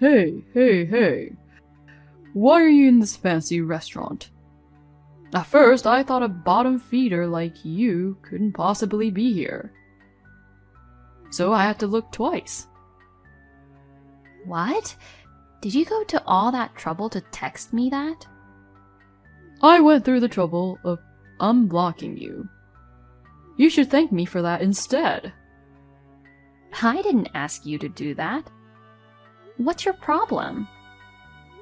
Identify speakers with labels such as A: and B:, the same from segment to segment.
A: Hey. Why are you in this fancy restaurant? At first, I thought a bottom feeder like you couldn't possibly be here. So I had to look twice.
B: What? Did you go to all that trouble to text me that?
A: I went through the trouble of unblocking you. You should thank me for that instead.
B: I didn't ask you to do that. What's your problem?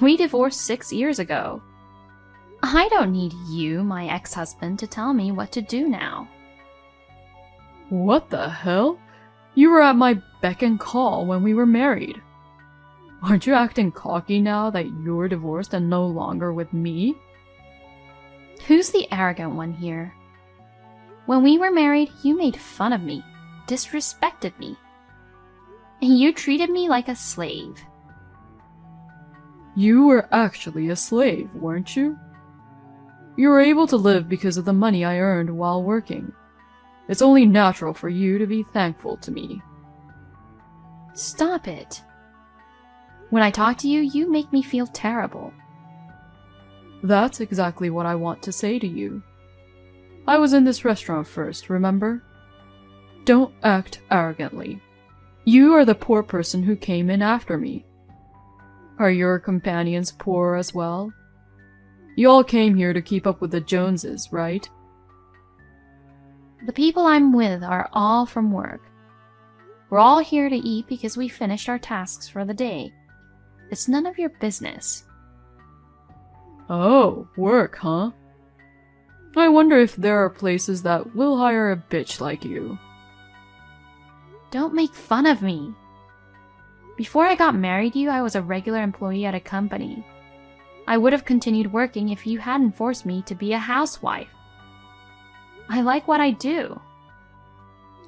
B: We divorced 6 years ago. I don't need you, my ex-husband, to tell me what to do now.
A: What the hell? You were at my beck and call when we were married. Aren't you acting cocky now that you're divorced and no longer with me?
B: Who's the arrogant one here? When we were married, you made fun of me, disrespected me, and you treated me like a slave.
A: You were actually a slave, weren't you? You were able to live because of the money I earned while working. It's only natural for you to be thankful to me.
B: Stop it. When I talk to you, you make me feel terrible.
A: That's exactly what I want to say to you. I was in this restaurant first, remember? Don't act arrogantly. You are the poor person who came in after me. Are your companions poor as well? You all came here to keep up with the Joneses, right?
B: The people I'm with are all from work. We're all here to eat because we finished our tasks for the day. It's none of your business.
A: Oh, work, huh? I wonder if there are places that will hire a bitch like you.
B: Don't make fun of me. Before I got married to you, I was a regular employee at a company. I would have continued working if you hadn't forced me to be a housewife. I like what I do.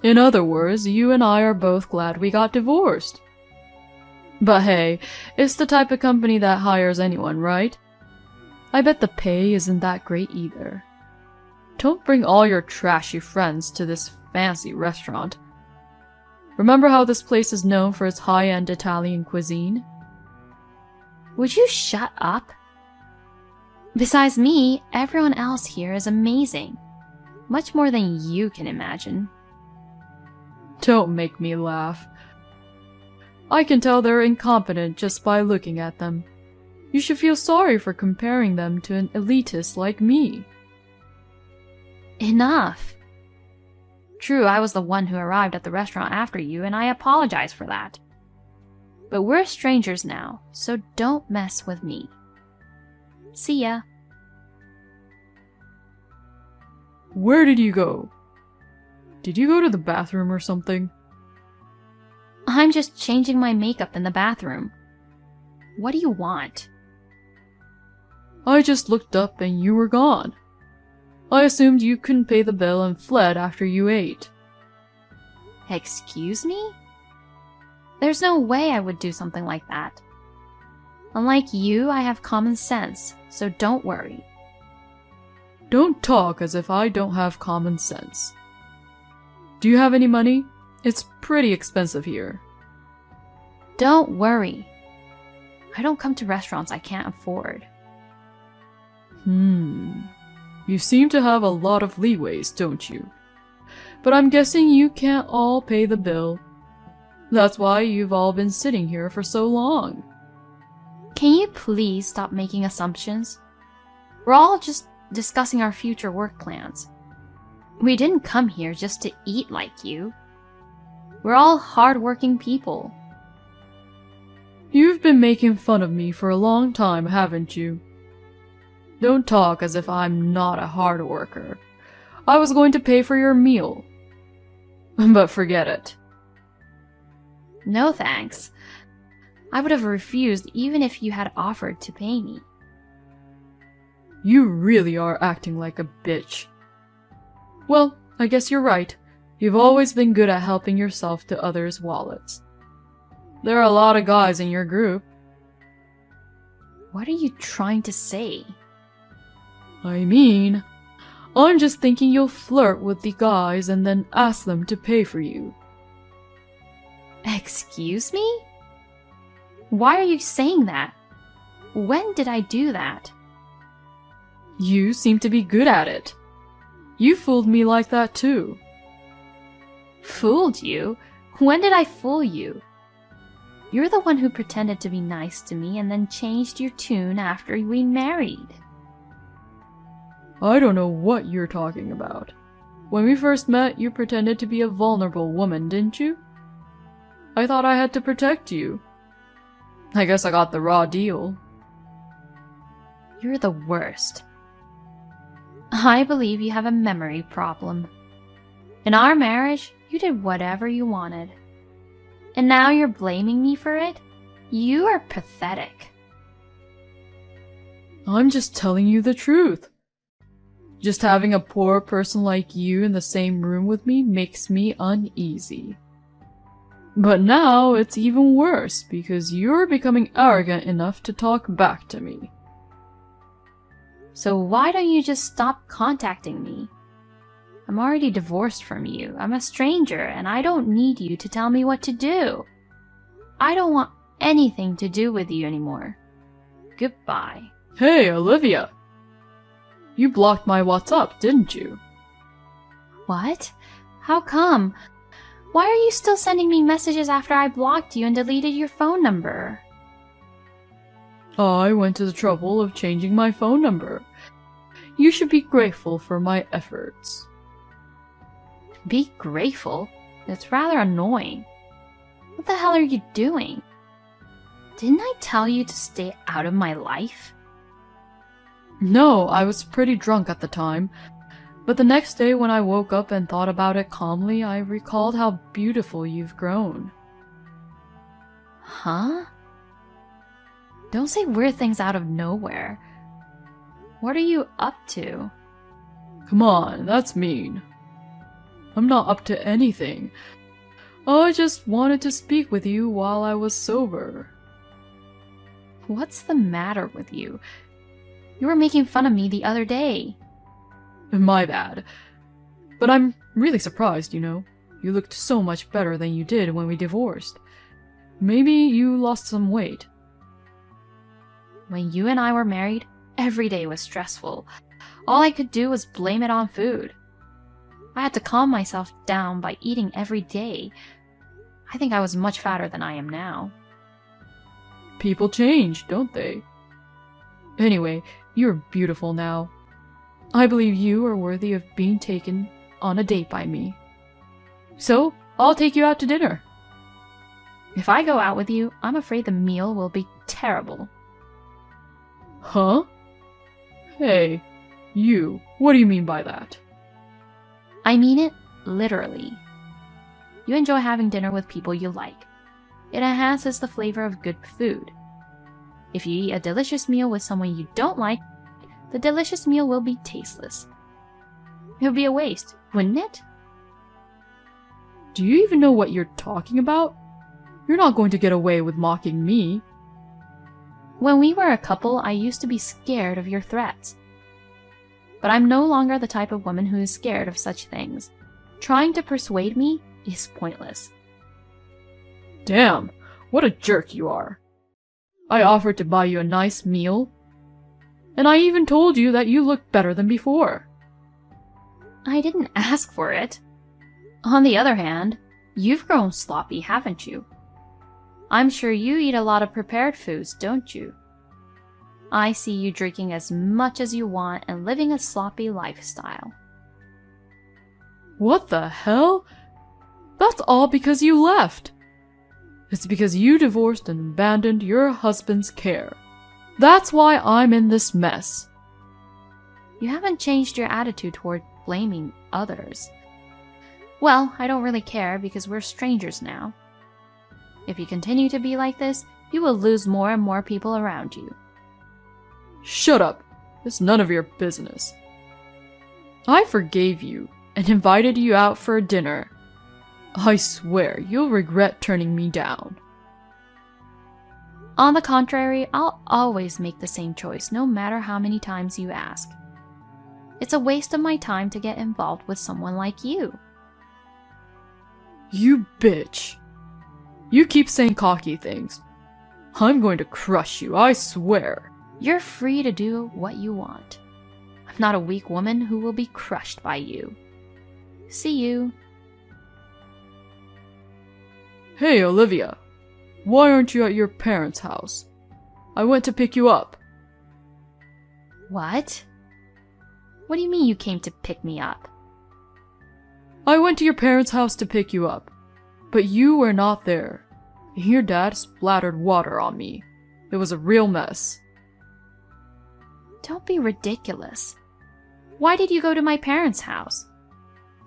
A: In other words, you and I are both glad we got divorced. But hey, it's the type of company that hires anyone, right? I bet the pay isn't that great either. Don't bring all your trashy friends to this fancy restaurant. Remember how this place is known for its high-end Italian cuisine?
B: Would you shut up? Besides me, everyone else here is amazing. Much more than you can imagine.
A: Don't make me laugh. I can tell they're incompetent just by looking at them. You should feel sorry for comparing them to an elitist like me.
B: Enough. True, I was the one who arrived at the restaurant after you, and I apologize for that. But we're strangers now, so don't mess with me. See ya.
A: Where did you go? Did you go to the bathroom or something?
B: I'm just changing my makeup in the bathroom. What do you want?
A: I just looked up and you were gone. I assumed you couldn't pay the bill and fled after you ate.
B: Excuse me? There's no way I would do something like that. Unlike you, I have common sense, so don't worry.
A: Don't talk as if I don't have common sense. Do you have any money? It's pretty expensive here.
B: Don't worry. I don't come to restaurants I can't afford.
A: You seem to have a lot of leeways, don't you? But I'm guessing you can't all pay the bill. That's why you've all been sitting here for so long.
B: Can you please stop making assumptions? We're all just discussing our future work plans. We didn't come here just to eat like you. We're all hard-working people.
A: You've been making fun of me for a long time, haven't you? Don't talk as if I'm not a hard worker. I was going to pay for your meal. But forget it.
B: No thanks. I would have refused even if you had offered to pay me.
A: You really are acting like a bitch. Well, I guess you're right. You've always been good at helping yourself to others' wallets. There are a lot of guys in your group.
B: What are you trying to say?
A: I mean, I'm just thinking you'll flirt with the guys and then ask them to pay for you.
B: Excuse me? Why are you saying that? When did I do that?
A: You seem to be good at it. You fooled me like that too.
B: Fooled you? When did I fool you? You're the one who pretended to be nice to me and then changed your tune after we married.
A: I don't know what you're talking about. When we first met, you pretended to be a vulnerable woman, didn't you? I thought I had to protect you. I guess I got the raw deal.
B: You're the worst. I believe you have a memory problem. In our marriage, you did whatever you wanted. And now you're blaming me for it? You are pathetic.
A: I'm just telling you the truth. Just having a poor person like you in the same room with me makes me uneasy. But now it's even worse because you're becoming arrogant enough to talk back to me.
B: So why don't you just stop contacting me? I'm already divorced from you. I'm a stranger and I don't need you to tell me what to do. I don't want anything to do with you anymore. Goodbye.
A: Hey, Olivia! You blocked my WhatsApp, didn't you?
B: What? How come? Why are you still sending me messages after I blocked you and deleted your phone number?
A: I went to the trouble of changing my phone number. You should be grateful for my efforts.
B: Be grateful? It's rather annoying. What the hell are you doing? Didn't I tell you to stay out of my life?
A: No, I was pretty drunk at the time. But the next day when I woke up and thought about it calmly, I recalled how beautiful you've grown.
B: Huh? Don't say weird things out of nowhere. What are you up to?
A: Come on, that's mean. I'm not up to anything. I just wanted to speak with you while I was sober.
B: What's the matter with you? You were making fun of me the other day.
A: My bad. But I'm really surprised, you know. You looked so much better than you did when we divorced. Maybe you lost some weight.
B: When you and I were married, every day was stressful. All I could do was blame it on food. I had to calm myself down by eating every day. I think I was much fatter than I am now.
A: People change, don't they? Anyway, you're beautiful now. I believe you are worthy of being taken on a date by me. So, I'll take you out to dinner.
B: If I go out with you, I'm afraid the meal will be terrible.
A: Huh? Hey, you, what do you mean by that?
B: I mean it literally. You enjoy having dinner with people you like. It enhances the flavor of good food. If you eat a delicious meal with someone you don't like, the delicious meal will be tasteless. It would be a waste, wouldn't it?
A: Do you even know what you're talking about? You're not going to get away with mocking me.
B: When we were a couple, I used to be scared of your threats. But I'm no longer the type of woman who is scared of such things. Trying to persuade me is pointless.
A: Damn, what a jerk you are. I offered to buy you a nice meal, and I even told you that you looked better than before.
B: I didn't ask for it. On the other hand, you've grown sloppy, haven't you? I'm sure you eat a lot of prepared foods, don't you? I see you drinking as much as you want and living a sloppy lifestyle.
A: What the hell? That's all because you left. It's because you divorced and abandoned your husband's care. That's why I'm in this mess.
B: You haven't changed your attitude toward blaming others. Well, I don't really care because we're strangers now. If you continue to be like this, you will lose more and more people around you.
A: Shut up. It's none of your business. I forgave you and invited you out for dinner. I swear you'll regret turning me down.
B: On the contrary, I'll always make the same choice, no matter how many times you ask. It's a waste of my time to get involved with someone like you.
A: You bitch. You keep saying cocky things. I'm going to crush you, I swear.
B: You're free to do what you want. I'm not a weak woman who will be crushed by you. See you.
A: Hey, Olivia. Why aren't you at your parents' house? I went to pick you up.
B: What? What do you mean you came to pick me up?
A: I went to your parents' house to pick you up, but you were not there. Your dad splattered water on me. It was a real mess.
B: Don't be ridiculous. Why did you go to my parents' house?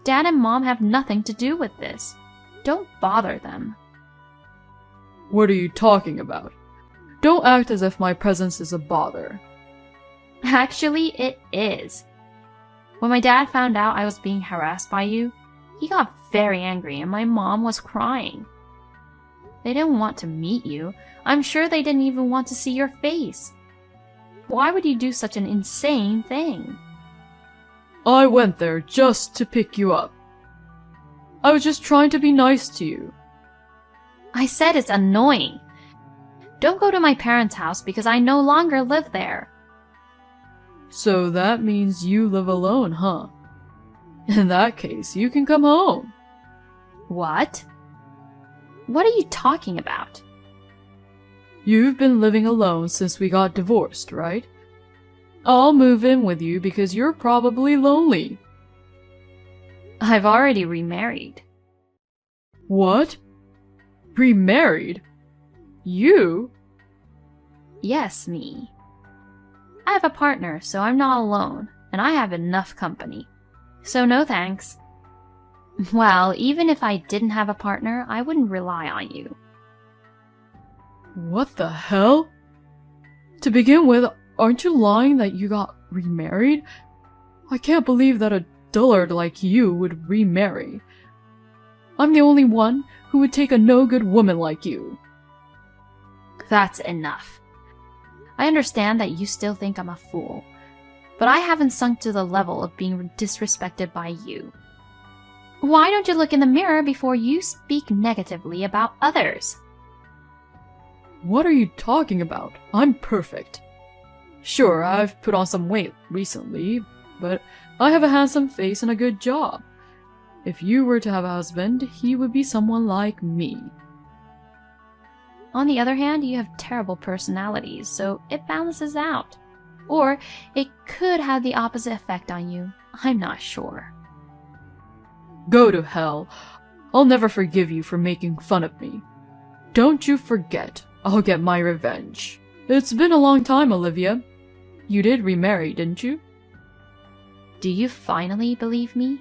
B: Dad and Mom have nothing to do with this. Don't bother them.
A: What are you talking about? Don't act as if my presence is a bother.
B: Actually, it is. When my dad found out I was being harassed by you, he got very angry and my mom was crying. They didn't want to meet you. I'm sure they didn't even want to see your face. Why would you do such an insane thing?
A: I went there just to pick you up. I was just trying to be nice to you.
B: I said it's annoying. Don't go to my parents' house because I no longer live there.
A: So that means you live alone, huh? In that case, you can come home.
B: What? What are you talking about?
A: You've been living alone since we got divorced, right? I'll move in with you because you're probably lonely.
B: I've already remarried.
A: What? Remarried? You?
B: Yes, me. I have a partner, so I'm not alone, and I have enough company. So no thanks. Well, even if I didn't have a partner, I wouldn't rely on you.
A: What the hell? To begin with, aren't you lying that you got remarried? I can't believe that a dullard like you would remarry. I'm the only one who would take a no-good woman like you.
B: That's enough. I understand that you still think I'm a fool, but I haven't sunk to the level of being disrespected by you. Why don't you look in the mirror before you speak negatively about others?
A: What are you talking about? I'm perfect. Sure, I've put on some weight recently, but I have a handsome face and a good job. If you were to have a husband, he would be someone like me.
B: On the other hand, you have terrible personalities, so it balances out. Or it could have the opposite effect on you. I'm not sure.
A: Go to hell. I'll never forgive you for making fun of me. Don't you forget, I'll get my revenge. It's been a long time, Olivia. You did remarry, didn't you?
B: Do you finally believe me?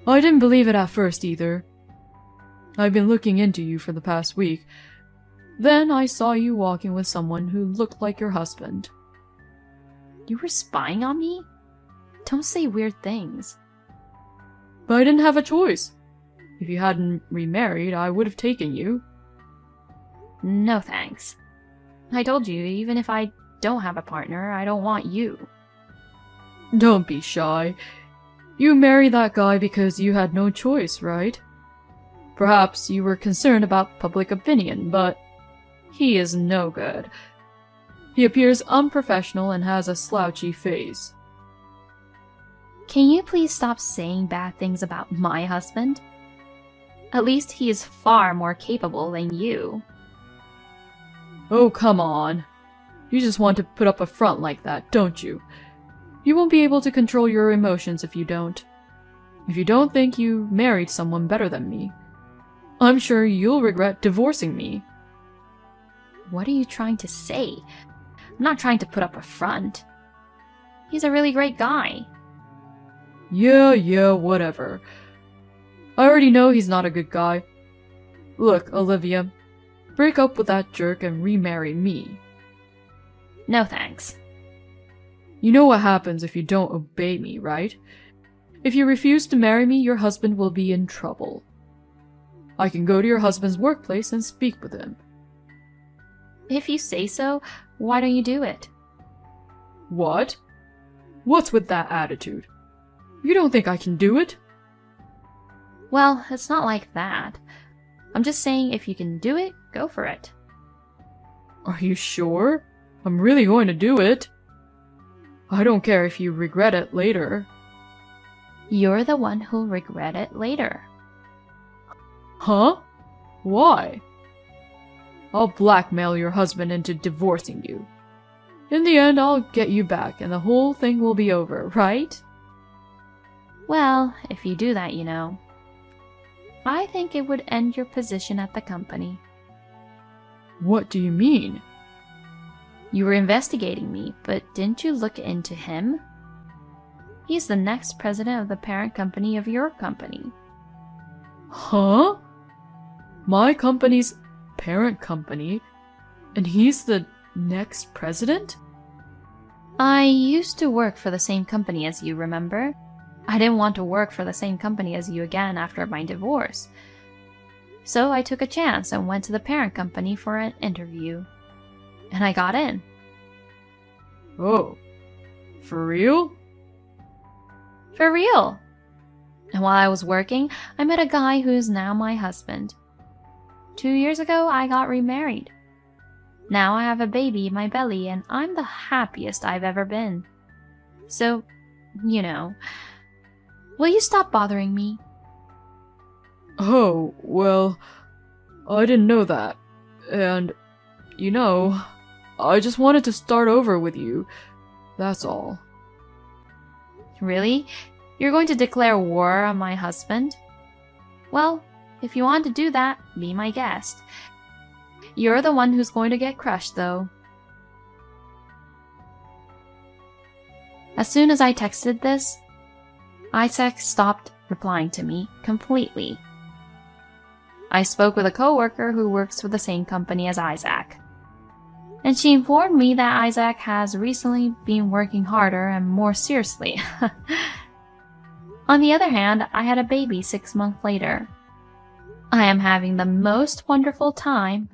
A: I didn't believe it at first either. I've been looking into you for the past week. Then I saw you walking with someone who looked like your husband.
B: You were spying on me? Don't say weird things.
A: But I didn't have a choice. If you hadn't remarried, I would have taken you.
B: No thanks. I told you, even if I don't have a partner, I don't want you.
A: Don't be shy. You married that guy because you had no choice, right? Perhaps you were concerned about public opinion, but he is no good. He appears unprofessional and has a slouchy face.
B: Can you please stop saying bad things about my husband? At least he is far more capable than you.
A: Oh, come on. You just want to put up a front like that, don't you? You won't be able to control your emotions if you don't. If you don't think you married someone better than me, I'm sure you'll regret divorcing me.
B: What are you trying to say? I'm not trying to put up a front. He's a really great guy.
A: Yeah, whatever. I already know he's not a good guy. Look, Olivia, break up with that jerk and remarry me.
B: No thanks.
A: You know what happens if you don't obey me, right? If you refuse to marry me, your husband will be in trouble. I can go to your husband's workplace and speak with him.
B: If you say so, why don't you do it?
A: What? What's with that attitude? You don't think I can do it?
B: Well, it's not like that. I'm just saying if you can do it, go for it.
A: Are you sure? I'm really going to do it. I don't care if you regret it later.
B: You're the one who'll regret it later.
A: Huh? Why? I'll blackmail your husband into divorcing you. In the end, I'll get you back and the whole thing will be over, right?
B: Well, if you do that, I think it would end your position at the company.
A: What do you mean?
B: You were investigating me, but didn't you look into him? He's the next president of the parent company of your company.
A: Huh? My company's parent company? And he's the next president?
B: I used to work for the same company as you, remember? I didn't want to work for the same company as you again after my divorce. So I took a chance and went to the parent company for an interview. And I got in.
A: Oh, for real?
B: For real. And while I was working, I met a guy who is now my husband. 2 years ago, I got remarried. Now I have a baby in my belly and I'm the happiest I've ever been. So, will you stop bothering me?
A: Oh, well, I didn't know that. And, I just wanted to start over with you. That's all.
B: Really? You're going to declare war on my husband? Well, if you want to do that, be my guest. You're the one who's going to get crushed, though. As soon as I texted this, Isaac stopped replying to me completely. I spoke with a coworker who works for the same company as Isaac, and she informed me that Isaac has recently been working harder and more seriously. On the other hand, I had a baby 6 months later. I am having the most wonderful time